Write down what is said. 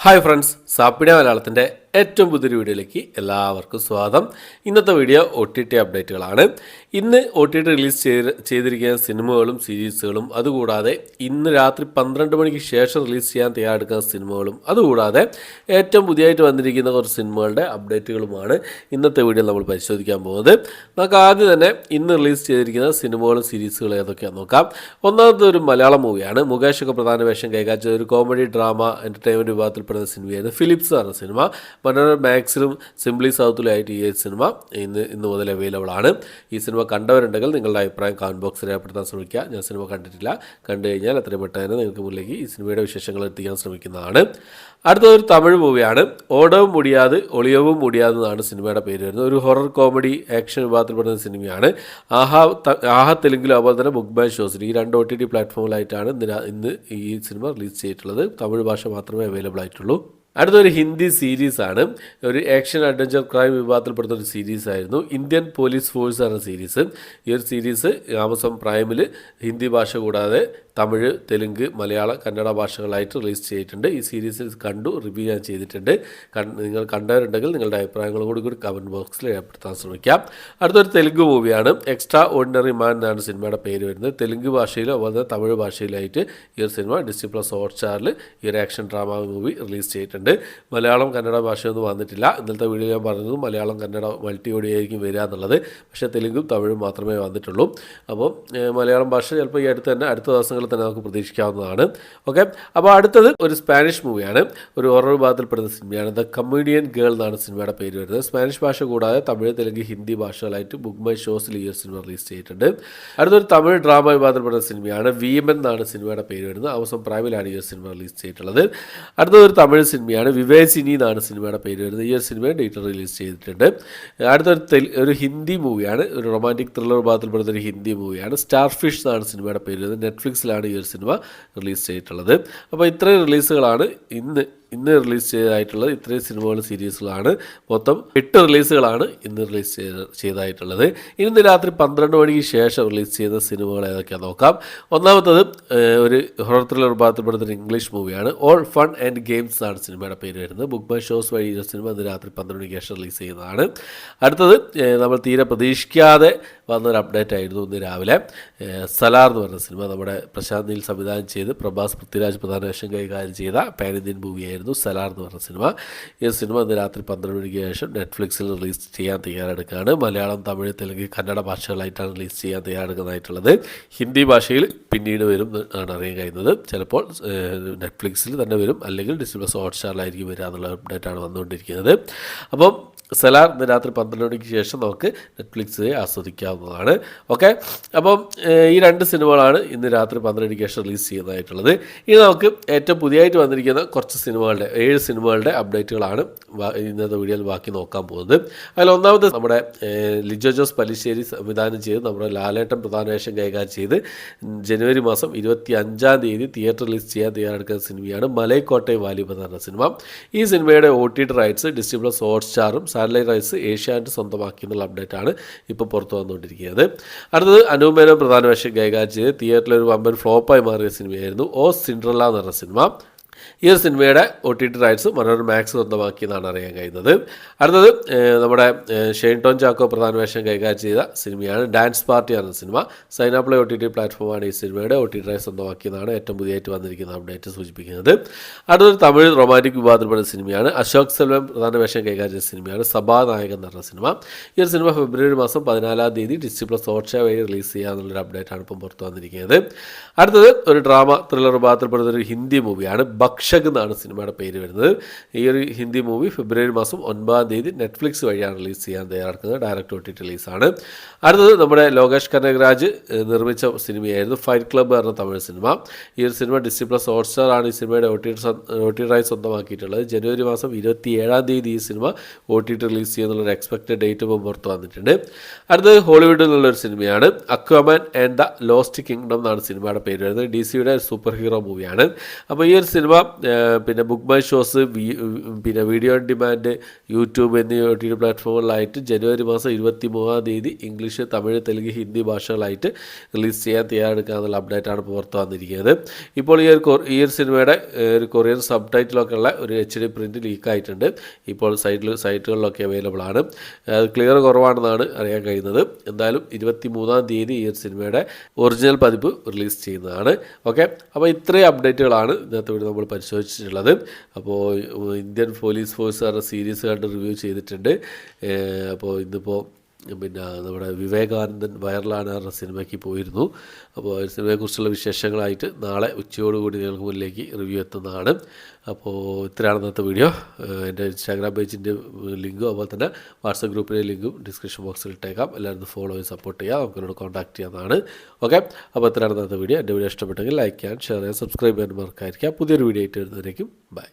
Hi friends, സാപ്പിട മലയാളത്തിൻ്റെ ഏറ്റവും പുതിയൊരു വീഡിയോയിലേക്ക് എല്ലാവർക്കും സ്വാഗതം. ഇന്നത്തെ വീഡിയോ OTT അപ്ഡേറ്റുകളാണ്. ഇന്ന് OTT റിലീസ് ചെയ്തിരിക്കുന്ന സിനിമകളും സീരീസുകളും, അതുകൂടാതെ ഇന്ന് രാത്രി 12 മണിക്ക് ശേഷം റിലീസ് ചെയ്യാൻ തയ്യാറെടുക്കുന്ന സിനിമകളും, അതുകൂടാതെ ഏറ്റവും പുതിയതായിട്ട് വന്നിരിക്കുന്ന കുറച്ച് സിനിമകളുടെ അപ്ഡേറ്റുകളുമാണ് ഇന്നത്തെ വീഡിയോയിൽ നമ്മൾ പരിശോധിക്കാൻ പോകുന്നത്. നമുക്ക് ആദ്യം തന്നെ ഇന്ന് റിലീസ് ചെയ്തിരിക്കുന്ന സിനിമകളും സീരീസുകളും ഏതൊക്കെയാണെന്ന് നോക്കാം. ഒന്നാമത്തെ ഒരു മലയാളം മൂവിയാണ്. മുകേഷൊക്കെ പ്രധാന വേഷം കൈകാര്യം ചെയ്ത ഒരു കോമഡി ഡ്രാമ എൻ്റർടൈൻമെൻറ്റ് വിഭാഗത്തിൽപ്പെടുന്ന സിനിമയാണ് ഫിലിപ്സ് എന്ന സിനിമ. മനോരമ മാക്സിലും സിംപ്ലി സൗത്തിലായിട്ട് ഈ സിനിമ ഇന്ന് മുതൽ അവൈലബിൾ ആണ്. ഈ സിനിമ കണ്ടവരുണ്ടെങ്കിൽ നിങ്ങളുടെ അഭിപ്രായം കമൻറ്റ് ബോക്സിൽ രേഖപ്പെടുത്താൻ ശ്രമിക്കുക. ഞാൻ സിനിമ കണ്ടിട്ടില്ല, കണ്ടു കഴിഞ്ഞാൽ എത്രയും പെട്ടെന്ന് നിങ്ങൾക്ക് മുന്നിലേക്ക് ഈ സിനിമയുടെ വിശേഷങ്ങൾ എത്തിക്കാൻ ശ്രമിക്കുന്നതാണ്. അടുത്തൊരു തമിഴ് മൂവിയാണ്. ഓടവും മുടിയാത് ഒളിയവും മുടിയാത് എന്നാണ് സിനിമയുടെ പേര് വരുന്നത്. ഒരു ഹൊറർ കോമഡി ആക്ഷൻ വിഭാഗത്തിൽപ്പെടുന്ന സിനിമയാണ്. ആഹ തെലുങ്കിലും അതുപോലെ തന്നെ ബുക്ക് മൈ ഷോസിൽ ഈ രണ്ട് OTT പ്ലാറ്റ്ഫോമിലായിട്ടാണ് ഇന്ന് ഈ സിനിമ റിലീസ് ചെയ്തിട്ടുള്ളത്. തമിഴ് ഭാഷ മാത്രമേ അവൈലബിൾ ആയിട്ടുള്ളൂ. അടുത്തൊരു ഹിന്ദി സീരീസാണ്. ഒരു ആക്ഷൻ അഡ്വഞ്ചർ ക്രൈം വിഭാഗത്തിൽപ്പെടുന്ന ഒരു സീരീസായിരുന്നു ഇന്ത്യൻ പോലീസ് ഫോഴ്സ് എന്ന സീരീസ്. ഈ ഒരു സീരീസ് ആമസോൺ പ്രൈമിൽ ഹിന്ദി ഭാഷ കൂടാതെ തമിഴ്, തെലുങ്ക്, മലയാളം, കന്നഡ ഭാഷകളായിട്ട് റിലീസ് ചെയ്തിട്ടുണ്ട്. ഈ സീരീസ് കണ്ടു, റിവ്യൂ ഞാൻ ചെയ്തിട്ടുണ്ട്. നിങ്ങൾ കണ്ടവരുണ്ടെങ്കിൽ നിങ്ങളുടെ അഭിപ്രായങ്ങൾ കൂടി കമൻറ്റ് ബോക്സിൽ രേഖപ്പെടുത്താൻ ശ്രമിക്കാം. അടുത്തൊരു തെലുങ്ക് മൂവിയാണ്. എക്സ്ട്രാ ഓർഡിനറി മാൻ എന്നാണ് സിനിമയുടെ പേര് വരുന്നത്. തെലുങ്ക് ഭാഷയിലും അതുപോലെ തമിഴ് ഭാഷയിലായിട്ട് ഈ ഒരു സിനിമ Disney+ ഹോട്ട്സ്റ്റാറിൽ ഈ ഒരു ആക്ഷൻ ഡ്രാമ മൂവി റിലീസ് ചെയ്തിട്ടുണ്ട്. മലയാളം, കന്നഡ ഭാഷയൊന്നും വന്നിട്ടില്ല. ഇന്നലത്തെ വീഡിയോ ഞാൻ പറഞ്ഞത് മലയാളം, കന്നഡ മൾട്ടി ഓഡിയോ ആയിരിക്കും വരിക എന്നുള്ളത്. പക്ഷേ തെലുങ്കും തമിഴും മാത്രമേ വന്നിട്ടുള്ളൂ. അപ്പോൾ മലയാളം ഭാഷ ചിലപ്പോൾ ഈ അടുത്ത ദിവസങ്ങളിൽ തന്നെ നമുക്ക് പ്രതീക്ഷിക്കാവുന്നതാണ്. ഓക്കെ, അപ്പോൾ അടുത്തത് ഒരു സ്പാനിഷ് മൂവിയാണ്. ഒരു ഹൊറർ വിഭാഗത്തിൽപ്പെടുന്ന സിനിമയാണ്. ദ കമേഡിയൻ ഗേൾ എന്നാണ് സിനിമയുടെ പേര് വരുന്നത്. സ്പാനിഷ് ഭാഷ കൂടാതെ തമിഴ്, തെലുങ്ക്, ഹിന്ദി ഭാഷകളായിട്ട് ബുക്ക് മൈ ഷോസിൽ ഈ സിനിമ റിലീസ് ചെയ്തിട്ടുണ്ട്. അടുത്തൊരു തമിഴ് ഡ്രാമ വിഭാഗത്തിൽപ്പെടുന്ന സിനിമയാണ്. വീമൻ എന്നാണ് സിനിമയുടെ പേര് വരുന്നത്. ആമസോൺ പ്രൈമിലാണ് ഈ സിനിമ റിലീസ് ചെയ്തിട്ടുള്ളത്. അടുത്തൊരു തമിഴ് സിനിമയാണ്. വിവേചിനി എന്നാണ് സിനിമയുടെ പേര് വരുന്നത്. ഈ ഒരു സിനിമ ഡേറ്റ് റിലീസ് ചെയ്തിട്ടുണ്ട്. അടുത്തൊരു ഹിന്ദി മൂവിയാണ്. ഒരു റൊമാൻറ്റിക് ത്രില്ലർ വിഭാഗത്തിൽപ്പെടുന്ന ഒരു ഹിന്ദി മൂവിയാണ്. സ്റ്റാർഫിഷ് എന്നാണ് സിനിമയുടെ പേര് വരുന്നത്. നെറ്റ്ഫ്ലിക്സിലാണ് ഈ ഒരു സിനിമ റിലീസ് ചെയ്തിട്ടുള്ളത്. അപ്പോൾ ഇത്രയും റിലീസുകളാണ് ഇന്ന് റിലീസ് ചെയ്തതായിട്ടുള്ളത്. ഇത്രയും സിനിമകളും സീരീസുകളാണ്. മൊത്തം 8 റിലീസുകളാണ് ഇന്ന് റിലീസ് ചെയ്തതായിട്ടുള്ളത്. ഇന്ന് രാത്രി 12 മണിക്ക് ശേഷം റിലീസ് ചെയ്ത സിനിമകൾ ഏതൊക്കെയാണെന്ന് നോക്കാം. ഒന്നാമത്തത് ഒരു ഹൊറർ ത്രില്ലർ വിഭാഗത്തിൽപ്പെടുന്ന ഇംഗ്ലീഷ് മൂവിയാണ്. ഓൾ ഫൺ ആൻഡ് ഗെയിംസ് ആണ് സിനിമയുടെ പേര് വരുന്നത്. ബുക്ക് മൈ ഷോസ് വഴി ഈ സിനിമ ഇന്ന് രാത്രി 12 മണിക്ക് ശേഷം റിലീസ് ചെയ്യുന്നതാണ്. അടുത്തത് നമ്മൾ തീരെ പ്രതീക്ഷിക്കാതെ വന്നൊരു അപ്ഡേറ്റ് ആയിരുന്നു ഇന്ന് രാവിലെ. സലാർ എന്ന് പറഞ്ഞ സിനിമ നമ്മുടെ പ്രശാന്ത് നീൽ സംവിധാനം ചെയ്ത് പ്രഭാസ് പൃഥ്വിരാജ് പ്രധാന വേഷം കൈകാര്യം ചെയ്ത പാൻ ഇന്ത്യൻ മൂവിയായിരുന്നു സലാർ എന്ന് പറഞ്ഞ സിനിമ. ഈ സിനിമ ഇന്ന് രാത്രി 12 മണിക്ക് ശേഷം നെറ്റ്ഫ്ലിക്സിൽ റിലീസ് ചെയ്യാൻ തയ്യാറെടുക്കുകയാണ്. മലയാളം, തമിഴ്, തെലുങ്ക്, കന്നഡ ഭാഷകളായിട്ടാണ് റിലീസ് ചെയ്യാൻ തയ്യാറെടുക്കുന്നതായിട്ടുള്ളത്. ഹിന്ദി ഭാഷയിൽ പിന്നീട് വരും ആണ് അറിയാൻ കഴിയുന്നത്. ചിലപ്പോൾ നെറ്റ്ഫ്ലിക്സിൽ തന്നെ വരും, അല്ലെങ്കിൽ Disney+ ഹോട്ട്സ്റ്റാറിലായിരിക്കും വരിക എന്നുള്ള അപ്ഡേറ്റാണ് വന്നുകൊണ്ടിരിക്കുന്നത്. അപ്പം സലാർ ഇന്ന് രാത്രി 12 മണിക്ക് ശേഷം നമുക്ക് നെറ്റ്ഫ്ലിക്സ് ആസ്വദിക്കാവുന്നതാണ്. ഓക്കെ, അപ്പം ഈ 2 സിനിമകളാണ് ഇന്ന് രാത്രി 12 മണിക്ക് ശേഷം റിലീസ് ചെയ്യുന്നതായിട്ടുള്ളത്. ഇനി നമുക്ക് ഏറ്റവും പുതിയതായിട്ട് വന്നിരിക്കുന്ന കുറച്ച് സിനിമകളുടെ 7 സിനിമകളുടെ അപ്ഡേറ്റുകളാണ് ഇന്നത്തെ വീഡിയോയിൽ ബാക്കി നോക്കാൻ പോകുന്നത്. അതിൽ ഒന്നാമത് നമ്മുടെ ലിജോ ജോസ് പല്ലിശ്ശേരി സംവിധാനം ചെയ്ത് നമ്മുടെ ലാലേട്ടൻ പ്രധാന വേഷം കൈകാര്യം ചെയ്ത് ജനുവരി മാസം 25-ാം തീയതി തിയേറ്റർ റിലീസ് ചെയ്യാൻ തയ്യാറെടുക്കുന്ന സിനിമയാണ് മലൈക്കോട്ടെ വാലിബൻ എന്ന് പറഞ്ഞ സിനിമ. ഈ സിനിമയുടെ OTT റൈറ്റ്സ് Disney+ ഹോട്ട്സ്റ്റാറും സാറ്റലൈറ്റ് റൈറ്റ്സ് ഏഷ്യാനെറ്റ് സ്വന്തമാക്കി എന്നുള്ള അപ്ഡേറ്റാണ് ഇപ്പോൾ പുറത്തു വന്നുകൊണ്ടിരിക്കുന്നത്. അടുത്തത് അനൂപ് മേനോൻ പ്രധാന വേഷം കൈകാര്യം ചെയ്ത് തിയേറ്ററിൽ ഒരു വമ്പൻ ഫ്ലോപ്പായി മാറിയ സിനിമയായിരുന്നു ഓ സിൻഡ്രല്ല എന്ന് പറഞ്ഞ സിനിമ. ഈ ഒരു സിനിമയുടെ OTT റൈറ്റ്സ് മനോരമ മാക്സ് സ്വന്തമാക്കിയെന്നാണ് അറിയാൻ കഴിയുന്നത്. അടുത്തത് നമ്മുടെ ഷെയ്ൻ ടോം ചാക്കോ പ്രധാന വേഷം കൈകാര്യം ചെയ്ത സിനിമയാണ് ഡാൻസ് പാർട്ടി എന്ന സിനിമ. സൈനാപ്ലേ OTT പ്ലാറ്റ്ഫോമാണ് ഈ സിനിമയുടെ OTT റൈറ്റ്സ് സ്വന്തമാക്കിയതാണ് ഏറ്റവും പുതിയതായിട്ട് വന്നിരിക്കുന്ന അപ്ഡേറ്റ് സൂചിപ്പിക്കുന്നത്. അടുത്തൊരു തമിഴ് റൊമാൻറ്റിക് വിഭാഗത്തിൽപ്പെടുന്ന സിനിമയാണ്. അശോക് സെൽവൻ പ്രധാന വേഷം കൈകാര്യം ചെയ്ത സിനിമയാണ് സഭാനായകൻ എന്ന് പറഞ്ഞ സിനിമ. ഈ ഒരു സിനിമ ഫെബ്രുവരി മാസം 14-ാം തീയതി Disney+ ഹോട്ട്സ്റ്റാർ വഴി റിലീസ് ചെയ്യാമെന്നുള്ളൊരു അപ്ഡേറ്റാണ് ഇപ്പം പുറത്തു വന്നിരിക്കുന്നത്. അടുത്തത് ഒരു ഡ്രാമ ത്രില്ലർ വിഭാഗത്തിൽപ്പെടുന്ന ഒരു ഹിന്ദി മൂവിയാണ്. ഭക്ഷക് എന്നാണ് സിനിമയുടെ പേര് വരുന്നത്. ഈ ഒരു ഹിന്ദി മൂവി ഫെബ്രുവരി മാസം 9-ാം തീയതി നെറ്റ്ഫ്ലിക്സ് വഴിയാണ് റിലീസ് ചെയ്യാൻ തയ്യാറെടുക്കുന്നത്. Direct OTT റിലീസാണ്. അടുത്തത് നമ്മുടെ ലോകേഷ് കനകരാജ് നിർമ്മിച്ച സിനിമയായിരുന്നു ഫൈറ്റ് ക്ലബ്ബ് എന്ന തമിഴ് സിനിമ. ഈ ഒരു സിനിമ Disney+ ഹോട്ട്സ്റ്റാർ ആണ് ഈ സിനിമയുടെ OTT റൈറ്റ്സ് സ്വന്തമാക്കിയിട്ടുള്ളത്. ജനുവരി മാസം 27-ാം തീയതി ഈ സിനിമ OTT റിലീസ് ചെയ്യുന്നുള്ളൊരു എക്സ്പെക്റ്റഡ് ഡേറ്റ് ഇപ്പോൾ പുറത്തു വന്നിട്ടുണ്ട്. അടുത്തത് ഹോളിവുഡിൽ നിന്നുള്ളൊരു സിനിമയാണ്. Aquaman and the lost kingdom എന്നാണ് സിനിമയുടെ പേര് വരുന്നത്. DC-യുടെ സൂപ്പർ ഹീറോ മൂവിയാണ്. അപ്പോൾ ഈ ഒരു സിനിമ പിന്നെ ബുക്ക് മൈ ഷോസ്, പിന്നെ വീഡിയോ ഓൺ ഡിമാൻഡ്, യൂട്യൂബ് എന്നീ OTT പ്ലാറ്റ്ഫോമുകളിലായിട്ട് ജനുവരി മാസം 23-ാം തീയതി ഇംഗ്ലീഷ്, തമിഴ്, തെലുങ്ക്, ഹിന്ദി ഭാഷകളായിട്ട് റിലീസ് ചെയ്യാൻ തയ്യാറെടുക്കുക എന്നുള്ള അപ്ഡേറ്റാണ് ഇപ്പോൾ പുറത്ത് വന്നിരിക്കുന്നത്. ഇപ്പോൾ ഈ ഒരു സിനിമയുടെ ഒരു കൊറിയൻ സബ് ടൈറ്റിലൊക്കെ ഉള്ള ഒരു HD പ്രിൻറ്റ് ലീക്കായിട്ടുണ്ട്. ഇപ്പോൾ സൈറ്റുകളിലൊക്കെ അവൈലബിൾ ആണ്. അത് ക്ലിയർ കുറവാണെന്നാണ് അറിയാൻ കഴിയുന്നത്. എന്തായാലും 23-ാം തീയതി ഈ ഒരു സിനിമയുടെ ഒറിജിനൽ പതിപ്പ് റിലീസ് ചെയ്യുന്നതാണ്. ഓക്കെ, അപ്പോൾ ഇത്രയും അപ്ഡേറ്റുകളാണ് ഇന്നത്തെ വീഡിയോ നമ്മൾ പരിശോധിച്ചിട്ടുള്ളത്. അപ്പോൾ ഇന്ത്യൻ പോലീസ് ഫോഴ്സ് പറഞ്ഞ സീരീസ് കണ്ട് റിവ്യൂ ചെയ്തിട്ടുണ്ട്. അപ്പോൾ ഇന്നിപ്പോൾ പിന്നെ നമ്മുടെ വിവേകാനന്ദൻ വൈറലാണ് പറഞ്ഞ സിനിമയ്ക്ക് പോയിരുന്നു. അപ്പോൾ ആ സിനിമയെക്കുറിച്ചുള്ള വിശേഷങ്ങളായിട്ട് നാളെ ഉച്ചയോടുകൂടി നിങ്ങൾക്ക് മുന്നിലേക്ക് റിവ്യൂ എത്തുന്നതാണ്. അപ്പോൾ ഇത്രയാണ് ഇന്നത്തെ വീഡിയോ. എൻ്റെ ഇൻസ്റ്റാഗ്രാം പേജിൻ്റെ ലിങ്കും അതുപോലെ തന്നെ വാട്സപ്പ് ഗ്രൂപ്പിലെ ലിങ്കും ഡിസ്ക്രിപ്ഷൻ ബോക്സിൽ ഇട്ടേക്കാം. എല്ലാവരും ഫോളോ ചെയ്ത് സപ്പോർട്ട് ചെയ്യുക, നമുക്കെന്നോട് കോൺടാക്ട് ചെയ്യാവുന്നതാണ്. ഓക്കെ, അപ്പോൾ ഇത്രയാണ് ഇന്നത്തെ വീഡിയോ. എൻ്റെ വീഡിയോ ഇഷ്ടപ്പെട്ടെങ്കിൽ ലൈക്ക് ചെയ്യാൻ, ഷെയർ ചെയ്യാൻ, സബ്സ്ക്രൈബ് ചെയ്യാൻ മറക്കാതിരിക്കുക. പുതിയൊരു വീഡിയോ ആയിട്ട് വരുന്നതിലേക്കും ബൈ.